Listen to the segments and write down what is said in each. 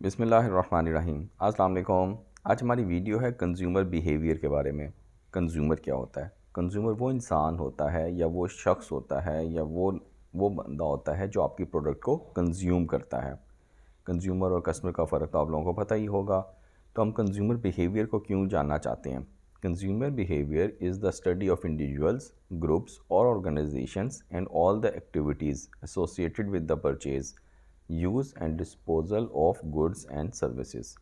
बिस्मिल्लाहिर्रहमानिर्रहीम। अस्सलाम वालेकुम। आज हमारी वीडियो है कंज्यूमर बिहेवियर के बारे में। कंज्यूमर क्या होता है? कंज्यूमर वो इंसान होता है या वो शख्स होता है या वो बंदा होता है जो आपकी प्रोडक्ट को कंज्यूम करता है। कंज्यूमर और कस्टमर का फ़र्क तो आप लोगों को पता ही होगा। तो हम कंज्यूमर बिहेवियर को क्यों जानना चाहते हैं? Consumer behaviour is the study of individuals, groups और organisations and all the activities associated with the purchase, use and disposal of goods and services.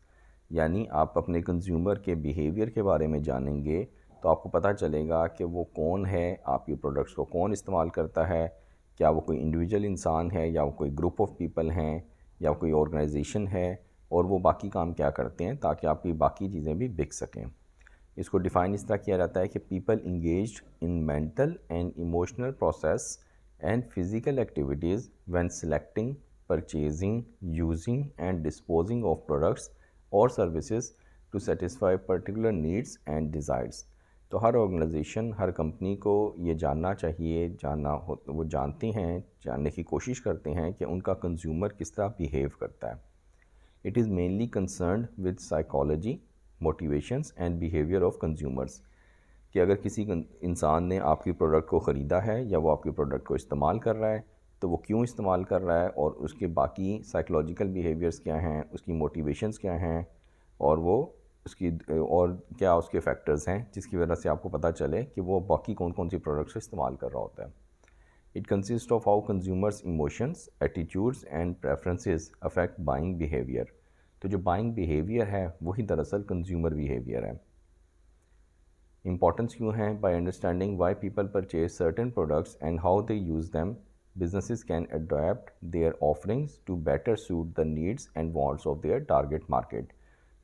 यानी आप अपने कंज्यूमर के बिहेवियर के बारे में जानेंगे तो आपको पता चलेगा कि वो कौन है, आपकी प्रोडक्ट्स को कौन इस्तेमाल करता है, क्या वो कोई इंडिविजुअल इंसान है या वो कोई ग्रुप ऑफ पीपल हैं या कोई ऑर्गेनाइजेशन है, और वो बाकी काम क्या करते हैं ताकि आपकी बाकी चीज़ें भी बिक सकें। इसको डिफ़ाइन इस तरह किया जाता है कि people engaged in mental and emotional process and physical activities when selecting, purchasing, using and disposing of products or services to satisfy particular needs and desires। तो हर ऑर्गेनाइजेशन, हर कंपनी को ये जानना चाहिए, वो जानते हैं, जानने की कोशिश करते हैं कि उनका कंज्यूमर किस तरह बिहेव करता है। It is mainly concerned with psychology, motivations and behaviour of consumers. कि अगर किसी इंसान ने आपकी प्रोडक्ट को ख़रीदा है या वो आपकी प्रोडक्ट को इस्तेमाल कर रहा है तो वो क्यों इस्तेमाल कर रहा है और उसके बाकी साइकोलॉजिकल बिहेवियर्स क्या हैं, उसकी मोटिवेशंस क्या हैं, और वो उसकी और क्या उसके फैक्टर्स हैं जिसकी वजह से आपको पता चले कि वो बाकी कौन कौन सी प्रोडक्ट्स इस्तेमाल कर रहा होता है। It consist of how consumers emotions, attitudes and preferences affect buying behaviour. तो जो बाइंग बिहेवियर है वही दरअसल कंज्यूमर बिहेवियर है। Importance क्यों है? By understanding why people purchase certain products and how they use them, businesses can adapt their offerings to better suit the needs and wants of their target market।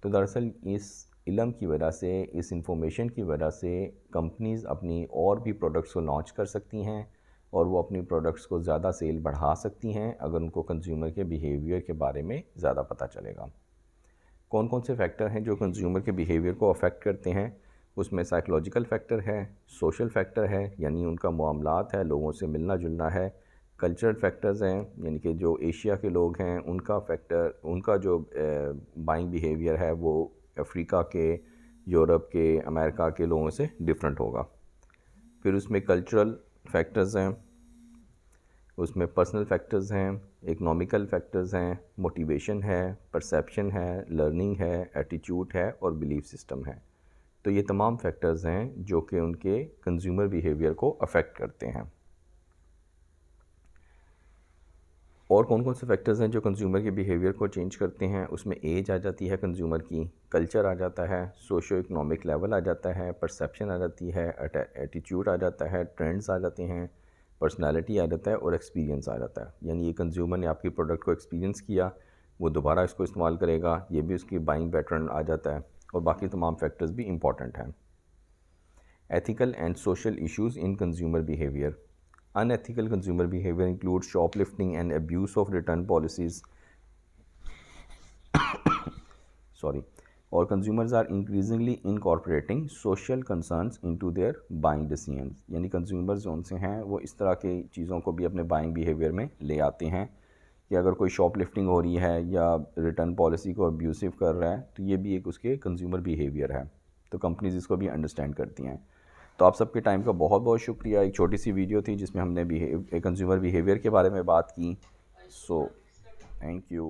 तो दरअसल इस इल्म की वजह से, इस इंफॉर्मेशन की वजह से कंपनीज़ अपनी और भी प्रोडक्ट्स को लॉन्च कर सकती हैं और वो अपनी प्रोडक्ट्स को ज़्यादा सेल बढ़ा सकती हैं अगर उनको कंज्यूमर के बिहेवियर के बारे में ज़्यादा पता चलेगा। कौन कौन से फैक्टर हैं जो कंज्यूमर के बिहेवियर को अफेक्ट करते हैं? उसमें साइकोलॉजिकल फैक्टर है, सोशल फैक्टर है यानी उनका मामलात है, लोगों से मिलना जुलना है, कल्चरल फैक्टर्स हैं यानी कि जो एशिया के लोग हैं उनका फैक्टर, उनका जो बाइंग बिहेवियर है वो अफ्रीका के, यूरोप के, अमेरिका के लोगों से डिफरेंट होगा। फिर उसमें कल्चरल फैक्टर्स हैं, उसमें पर्सनल फैक्टर्स हैं, इकनॉमिकल फैक्टर्स हैं, मोटिवेशन है, परसेप्शन है, लर्निंग है, एटीट्यूड है और बिलीफ सिस्टम है। तो ये तमाम फैक्टर्स हैं जो कि उनके कंज्यूमर बिहेवियर को अफेक्ट करते हैं। और कौन कौन से फैक्टर्स हैं जो कंज्यूमर के बिहेवियर को चेंज करते हैं? उसमें एज आ जाती है कंज्यूमर की, कल्चर आ जाता है, सोशो इकनॉमिक लेवल आ जाता है, परसेप्शन आ जाती है, एटीट्यूड आ जाता है, ट्रेंड्स आ जाते हैं, पर्सनालिटी आ जाता है और एक्सपीरियंस आ जाता है। यानी ये कंज्यूमर ने आपकी प्रोडक्ट को एक्सपीरियंस किया, वो दोबारा इसको इस्तेमाल करेगा, ये भी उसकी बाइंग पैटर्न आ जाता है और बाकी तमाम फैक्टर्स भी इम्पॉर्टेंट हैं। Ethical and social issues in consumer behaviour. Unethical consumer behavior includes shoplifting and abuse of return policies। Sorry। और consumers are increasingly incorporating social concerns into their buying decisions। यानी consumers जो उनसे हैं वो इस तरह की चीज़ों को भी अपने buying behavior में ले आते हैं कि अगर कोई शॉपलिफ्टिंग हो रही है या रिटर्न पॉलिसी को अब्यूसिव कर रहा है तो ये भी एक उसके कंज्यूमर बिहेवियर है। तो कंपनीज इसको भी अंडरस्टैंड करती हैं। तो आप सबके टाइम का बहुत बहुत शुक्रिया। एक छोटी सी वीडियो थी जिसमें हमने कंज्यूमर बिहेवियर के बारे में बात की। So thank you.